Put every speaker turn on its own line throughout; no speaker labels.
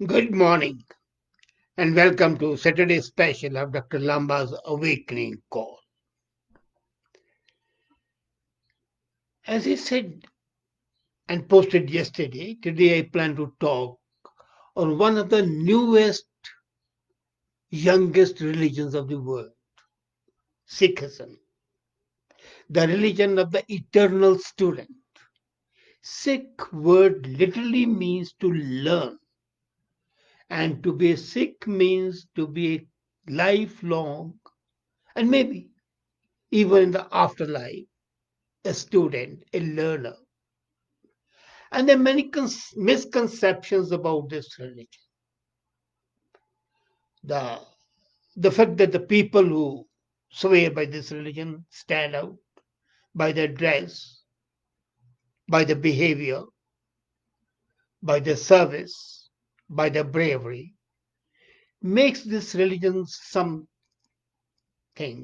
Good morning and welcome to Saturday special of Dr. Lamba's Awakening Call. As he said and posted yesterday, today I plan to talk on one of the newest, youngest religions of the world, Sikhism, the religion of the eternal student. Sikh word literally means to learn, and to be a Sikh means to be a lifelong and maybe even in the afterlife, a student, a learner. And there are many misconceptions about this religion. The, the fact that the people who swear by this religion stand out by their dress, by their behavior, by their service, by their bravery, makes this religion something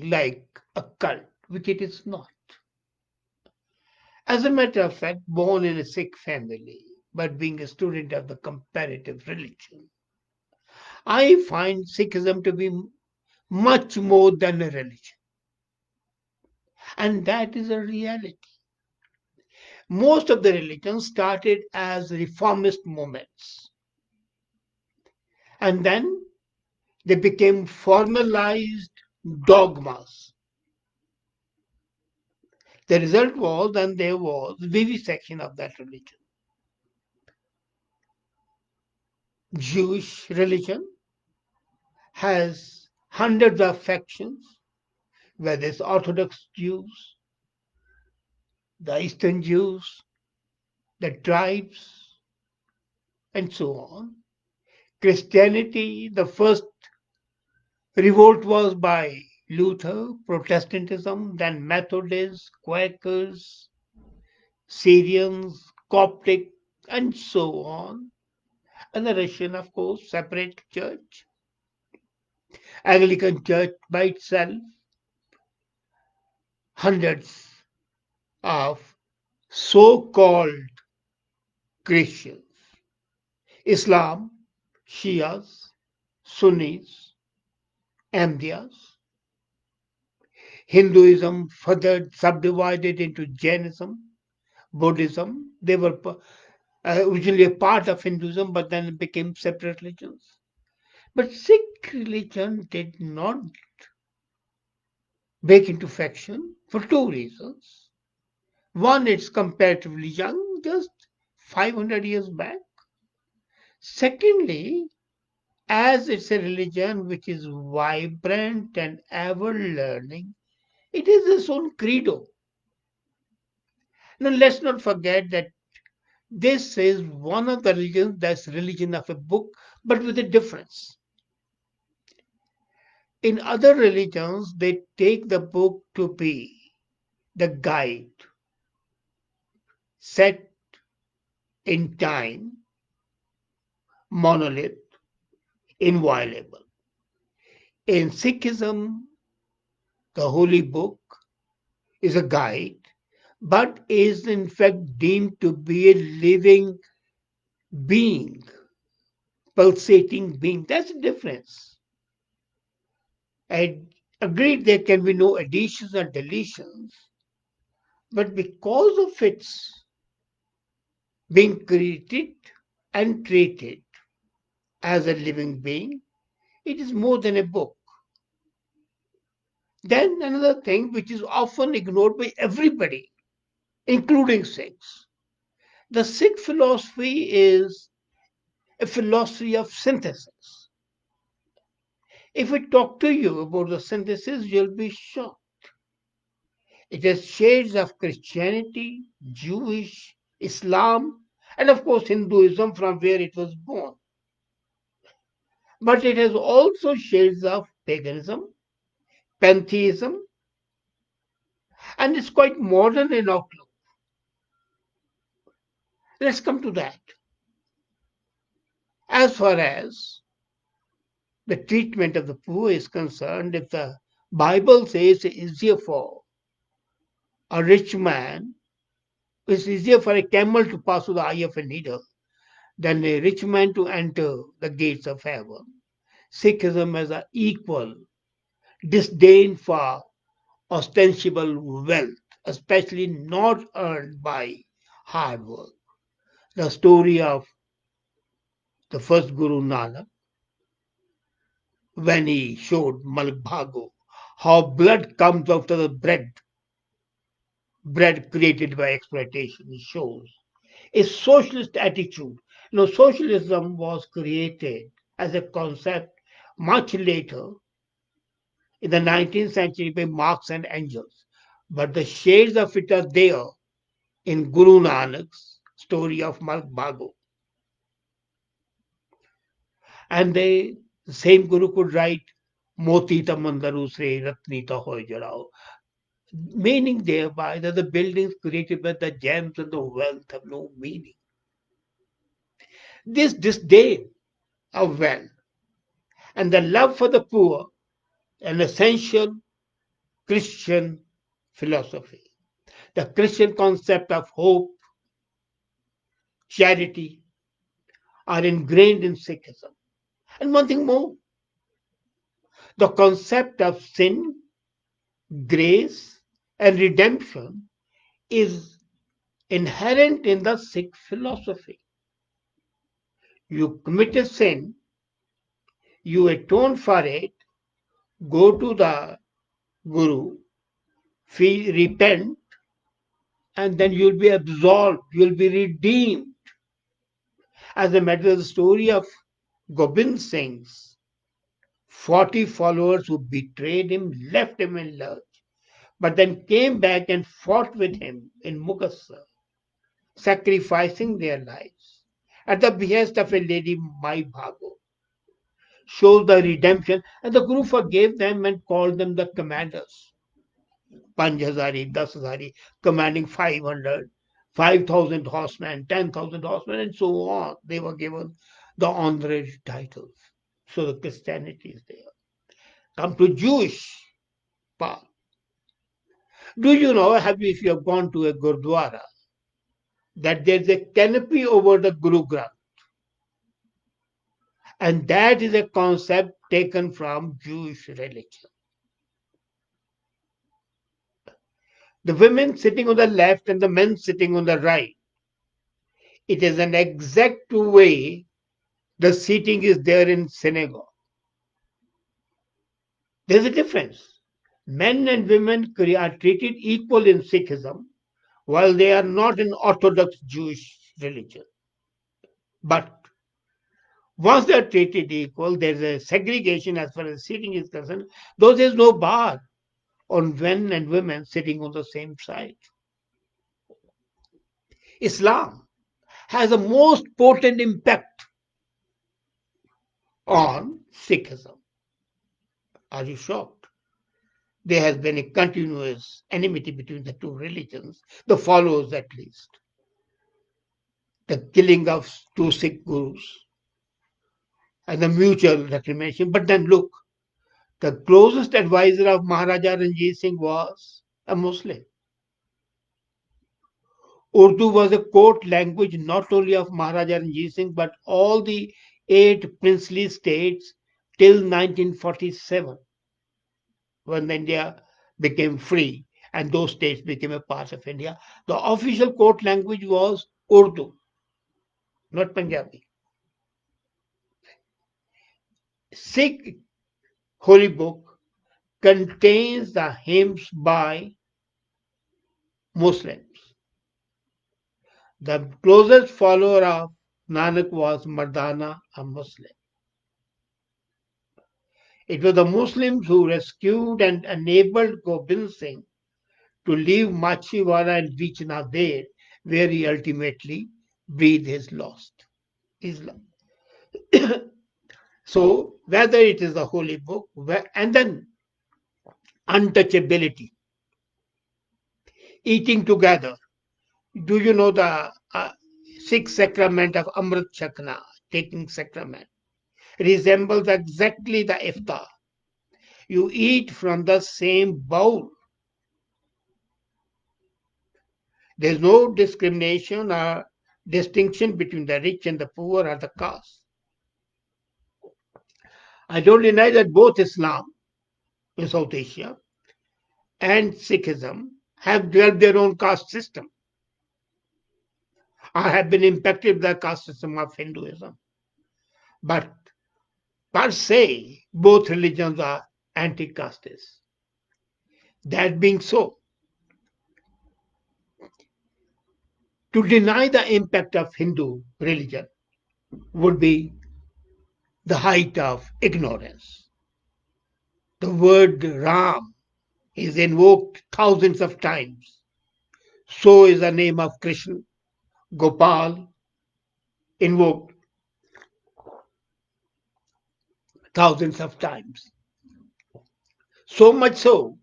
like a cult, which it is not. As a matter of fact, born in a Sikh family, but being a student of the comparative religion, I find Sikhism to be much more than a religion. And that is a reality. Most of the religions started as reformist movements and then they became formalized dogmas. The result was, and there was vivisection of that religion. Jewish religion has hundreds of factions, whether it's Orthodox Jews, the Eastern Jews, the tribes, and so on. Christianity, the first revolt was by Luther, Protestantism, then Methodists, Quakers, Syrians, Coptic, and so on. And the Russian, of course, separate church. Anglican Church by itself, hundreds of so-called Christians. Islam, Shias, Sunnis, Ahmadiyas. Hinduism further subdivided into Jainism, Buddhism. They were originally a part of Hinduism, but then it became separate religions. But Sikh religion did not break into faction for two reasons. One, it's comparatively young, just 500 years back. Secondly, as it's a religion which is vibrant and ever learning, it is its own credo. Now, let's not forget that this is one of the religions that's religion of a book, but with a difference. In other religions, they take the book to be the guide, set in time, monolith, inviolable. In Sikhism, the holy book is a guide, but is in fact deemed to be a living being, pulsating being. That's the difference. I agreed there can be no additions or deletions, but because of its being created and treated as a living being, it is more than a book. Then another thing which is often ignored by everybody, including Sikhs. The Sikh philosophy is a philosophy of synthesis. If we talk to you about the synthesis, you'll be shocked. It has shades of Christianity, Jewish, Islam, and of course Hinduism from where it was born. But it has also shades of paganism, pantheism, and it's quite modern in outlook. Let's come to that. As far as the treatment of the poor is concerned, if the Bible says it's easier for a rich man, it's easier for a camel to pass through the eye of a needle than a rich man to enter the gates of heaven. Sikhism has an equal disdain for ostensible wealth, especially not earned by hard work. The story of the first Guru Nanak, when he showed Malak Bhago how blood comes after the bread created by exploitation, shows a socialist attitude. Socialism was created as a concept much later in the 19th century by Marx and Engels. But the shades of it are there in Guru Nanak's story of Malak Bhago. And the same Guru could write Moti Tamandaru Sre Ratnita Hoy Jarao, meaning thereby that the buildings created by the gems and the wealth have no meaning. This disdain of wealth and the love for the poor, an essential Christian philosophy. The Christian concept of hope, charity are ingrained in Sikhism. And one thing more, the concept of sin, grace, and redemption is inherent in the Sikh philosophy. You commit a sin, you atone for it, go to the Guru, repent, and then you'll be absolved, you'll be redeemed. As a matter of the story of Gobind Singh's 40 followers who betrayed him, left him in lurch, but then came back and fought with him in Mugassar, sacrificing their lives at the behest of a lady, Mai Bhago, shows the redemption, and the Guru forgave them and called them the commanders. Panjhazari, Dasazari, commanding 500, 5,000 horsemen, 10,000 horsemen, and so on. They were given the honorary titles. So the Christianity is there. Come to Jewish path. Do you know, if you have gone to a Gurdwara, that there's a canopy over the Guru Granth? And that is a concept taken from Jewish religion. The women sitting on the left and the men sitting on the right. It is an exact way the seating is there in synagogue. There's a difference. Men and women are treated equal in Sikhism, while they are not in Orthodox Jewish religion. But once they are treated equal, there's a segregation as far as seating is concerned, though there's no bar on men and women sitting on the same side. Islam has a most potent impact on Sikhism. Are you shocked? There has been a continuous enmity between the two religions, the followers at least. The killing of two Sikh gurus and the mutual reclamation. But then look, the closest advisor of Maharaja Ranjit Singh was a Muslim. Urdu was a court language not only of Maharaja Ranjit Singh but all the 8 princely states till 1947 when India became free and those states became a part of India. The official court language was Urdu, not Punjabi. Sikh holy book contains the hymns by Muslims. The closest follower of Nanak was Mardana, a Muslim. It was the Muslims who rescued and enabled Gobind Singh to leave Machiwara and reach Nader, where he ultimately breathed his last. So, whether it is the holy book, and then untouchability, eating together. Do you know the Sikh sacrament of Amrit Chakna, taking sacrament, resembles exactly the iftar. You eat from the same bowl. There's no discrimination or distinction between the rich and the poor or the caste. I don't deny that both Islam in South Asia and Sikhism have developed their own caste system or have been impacted by the caste system of Hinduism. But per se, both religions are anti-casteist. That being so, to deny the impact of Hindu religion would be the height of ignorance. The word Ram is invoked thousands of times. So is the name of Krishna, Gopal, invoked thousands of times. So much so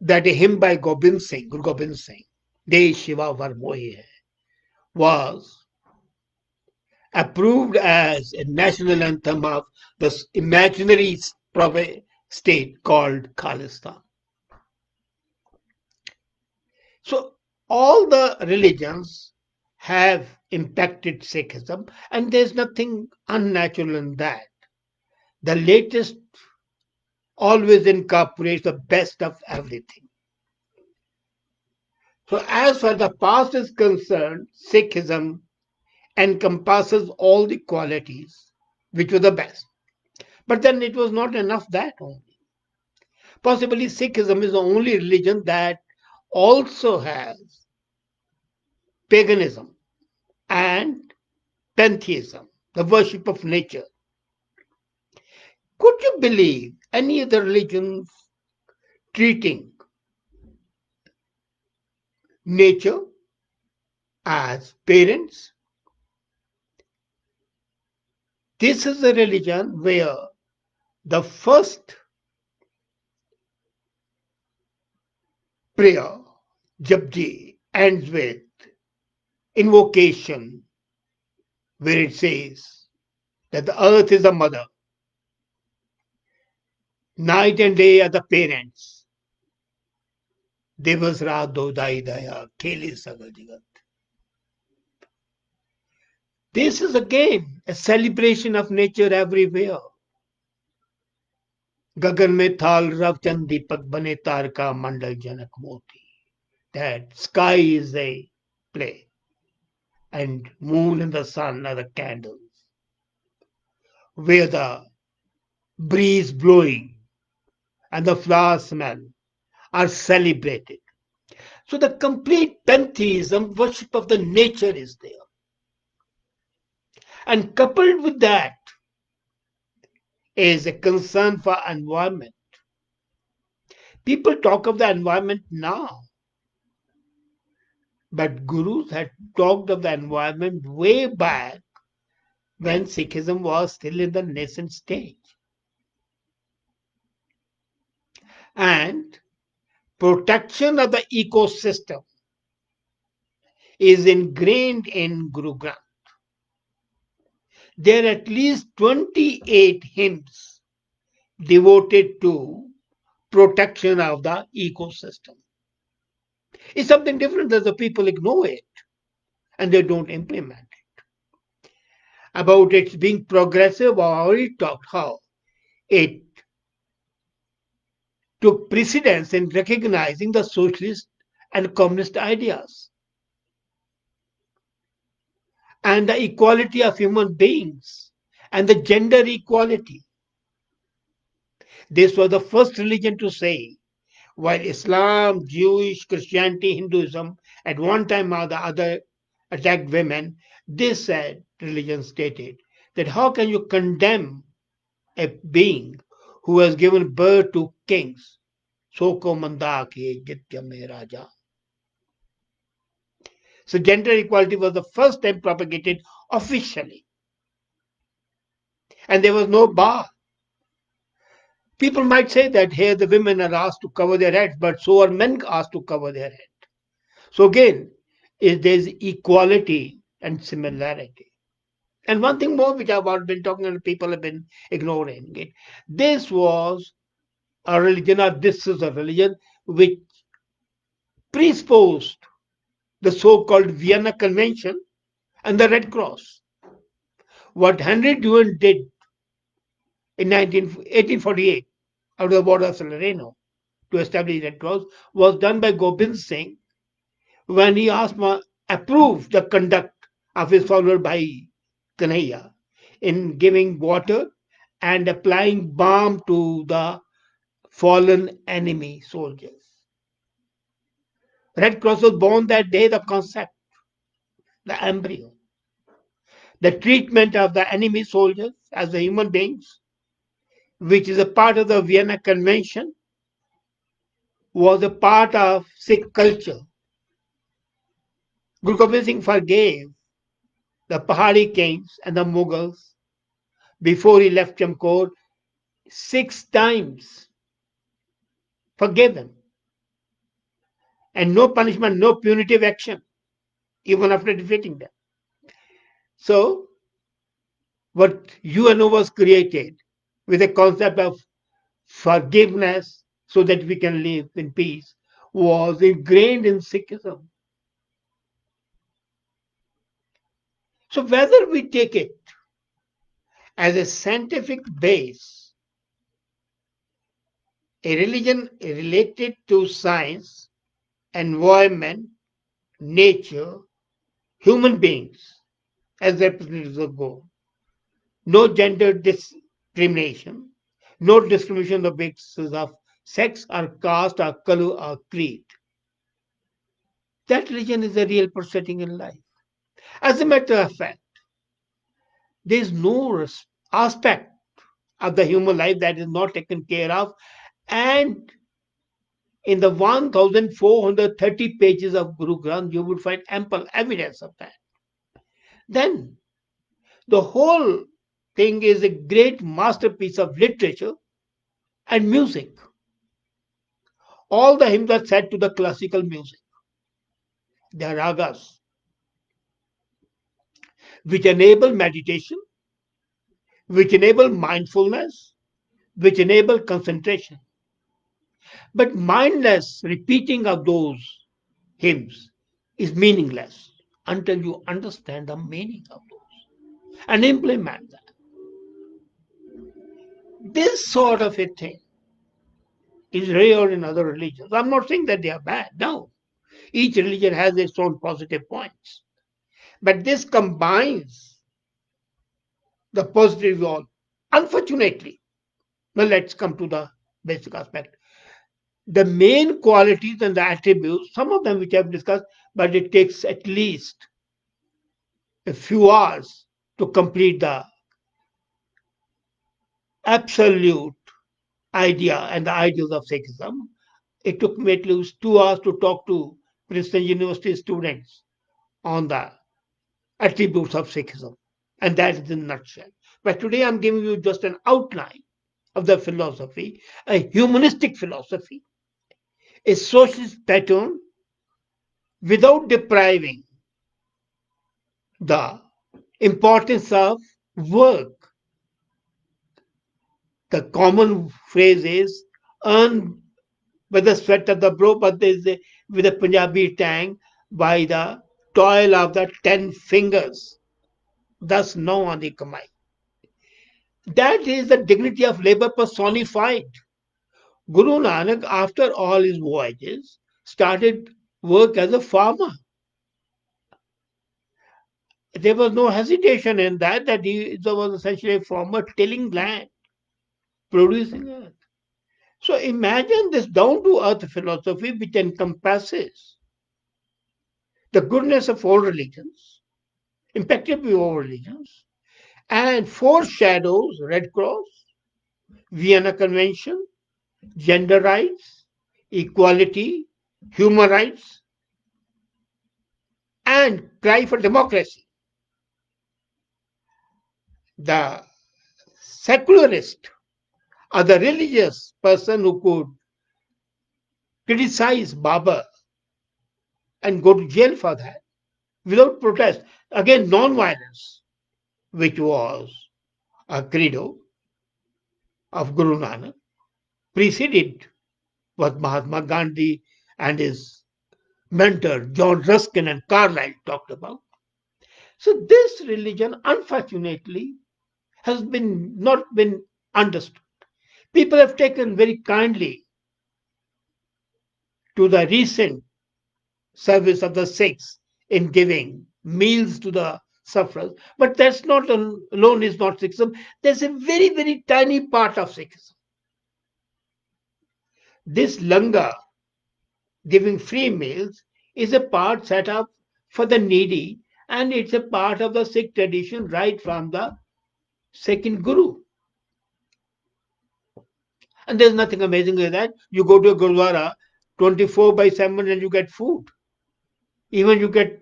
that a hymn by Gobind Singh, Guru Gobind Singh, De Shiva Var Mohi Hai, was approved as a national anthem of the imaginary state called Khalistan. So all the religions have impacted Sikhism, and there's nothing unnatural in that. The latest always incorporates the best of everything. So, as far as the past is concerned, Sikhism encompasses all the qualities which were the best. But then it was not enough that only. Possibly Sikhism is the only religion that also has paganism and pantheism, the worship of nature. Could you believe any other religions treating nature as parents? This is a religion where the first prayer, Japji, ends with invocation, where it says that the earth is the mother, night and day are the parents. Devas Radho Dai Daya, Kheli Sagal Jagat. This is again a celebration of nature everywhere. गगन में थाल रवचंद दीपक बने तारका मंडल जनक मोती. That sky is a play and moon and the sun are the candles. Where the breeze blowing and the flower smell are celebrated. So the complete pantheism, worship of the nature is there. And coupled with that is a concern for environment. People talk of the environment now, but gurus had talked of the environment way back when Sikhism was still in the nascent stage. And protection of the ecosystem is ingrained in Guru Granth. There are at least 28 hymns devoted to protection of the ecosystem. It's something different that the people ignore it and they don't implement it. About its being progressive, I already talked how it took precedence in recognizing the socialist and communist ideas and the equality of human beings and the gender equality. This was the first religion to say, while Islam, Jewish, Christianity, Hinduism at one time or the other attacked women, this said religion stated that how can you condemn a being who has given birth to kings? Soko manda ke ditya me raja. So gender equality was the first time propagated officially. And there was no bar. People might say that here the women are asked to cover their heads, but so are men asked to cover their head. So again, there's equality and similarity. And one thing more which I've been talking and people have been ignoring it. This was a religion, or this is a religion which presupposed the so-called Vienna Convention and the Red Cross. What Henry Dewey did in 1848 out of the border of Salerno to establish Red Cross was done by Gobind Singh when he approved the conduct of his follower Bhai Kanhaiya in giving water and applying balm to the fallen enemy soldiers. Red Cross was born that day, the concept, the embryo, the treatment of the enemy soldiers as the human beings, which is a part of the Vienna Convention, was a part of Sikh culture. Guru Gobind Singh forgave the Pahari kings and the Mughals before he left Chamkor 6 times. Forgave them. And no punishment, no punitive action, even after defeating them. So, what UNO was created with a concept of forgiveness so that we can live in peace was ingrained in Sikhism. So, whether we take it as a scientific base, a religion related to science, environment, nature, human beings as representatives of God, no gender discrimination, no discrimination on the basis of sex or caste or color or creed. That religion is a real setting in life. As a matter of fact, there is no aspect of the human life that is not taken care of. And in the 1430 pages of Guru Granth, you would find ample evidence of that. Then the whole thing is a great masterpiece of literature and music. All the hymns are set to the classical music. They are ragas, which enable meditation, which enable mindfulness, which enable concentration. But mindless repeating of those hymns is meaningless until you understand the meaning of those and implement that. This sort of a thing is rare in other religions. I'm not saying that they are bad. No. Each religion has its own positive points. But this combines the positive all. Unfortunately, now let's come to the basic aspect. The main qualities and the attributes, some of them which I've discussed, but it takes at least a few hours to complete the absolute idea and the ideals of Sikhism. It took me at least 2 hours to talk to Princeton University students on the attributes of Sikhism. And that is in a nutshell. But today I'm giving you just an outline of the philosophy, a humanistic philosophy, a socialist pattern without depriving the importance of work. The common phrase is earn by the sweat of the brow, but there is with a Punjabi tang by the toil of the 10 fingers. Thus, no on the kamai. That is the dignity of labor personified. Guru Nanak, after all his voyages, started work as a farmer. There was no hesitation in that he was essentially a farmer tilling land, producing earth. So imagine this down to earth philosophy which encompasses the goodness of all religions, impacted by all religions, and foreshadows Red Cross, Vienna Convention, gender rights, equality, human rights, and cry for democracy. The secularist or the religious person who could criticize Baba and go to jail for that without protest, again, non-violence, which was a credo of Guru Nanak, preceded what Mahatma Gandhi and his mentor John Ruskin and Carlyle talked about. So this religion, unfortunately, has been not been understood. People have taken very kindly to the recent service of the Sikhs in giving meals to the sufferers, but that's not alone is not Sikhism. There's a very very tiny part of Sikhism. This langar, giving free meals, is a part set up for the needy, and it's a part of the Sikh tradition right from the second Guru. And there's nothing amazing with that. You go to a Gurdwara 24 by 7 and you get food. Even you get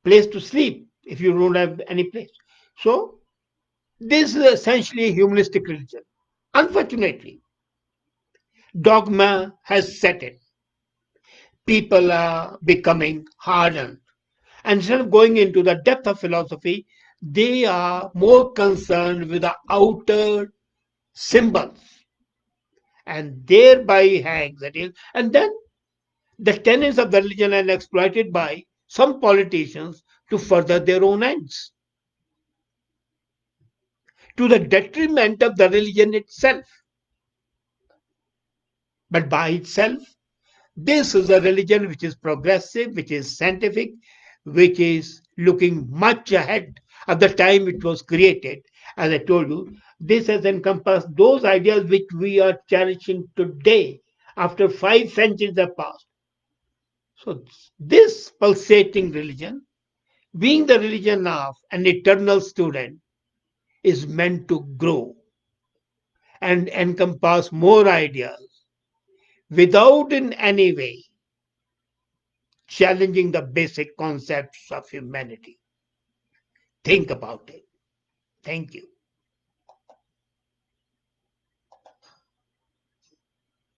place to sleep if you don't have any place. So this is essentially a humanistic religion. Unfortunately, dogma has set in. People are becoming hardened. And instead of going into the depth of philosophy, they are more concerned with the outer symbols and thereby hangs that is. And then the tenets of the religion are exploited by some politicians to further their own ends, to the detriment of the religion itself. But by itself, this is a religion which is progressive, which is scientific, which is looking much ahead of the time it was created. As I told you, this has encompassed those ideas which we are cherishing today after 5 centuries have passed. So, this pulsating religion, being the religion of an eternal student, is meant to grow and encompass more ideas without in any way challenging the basic concepts of humanity. Think about it. Thank you.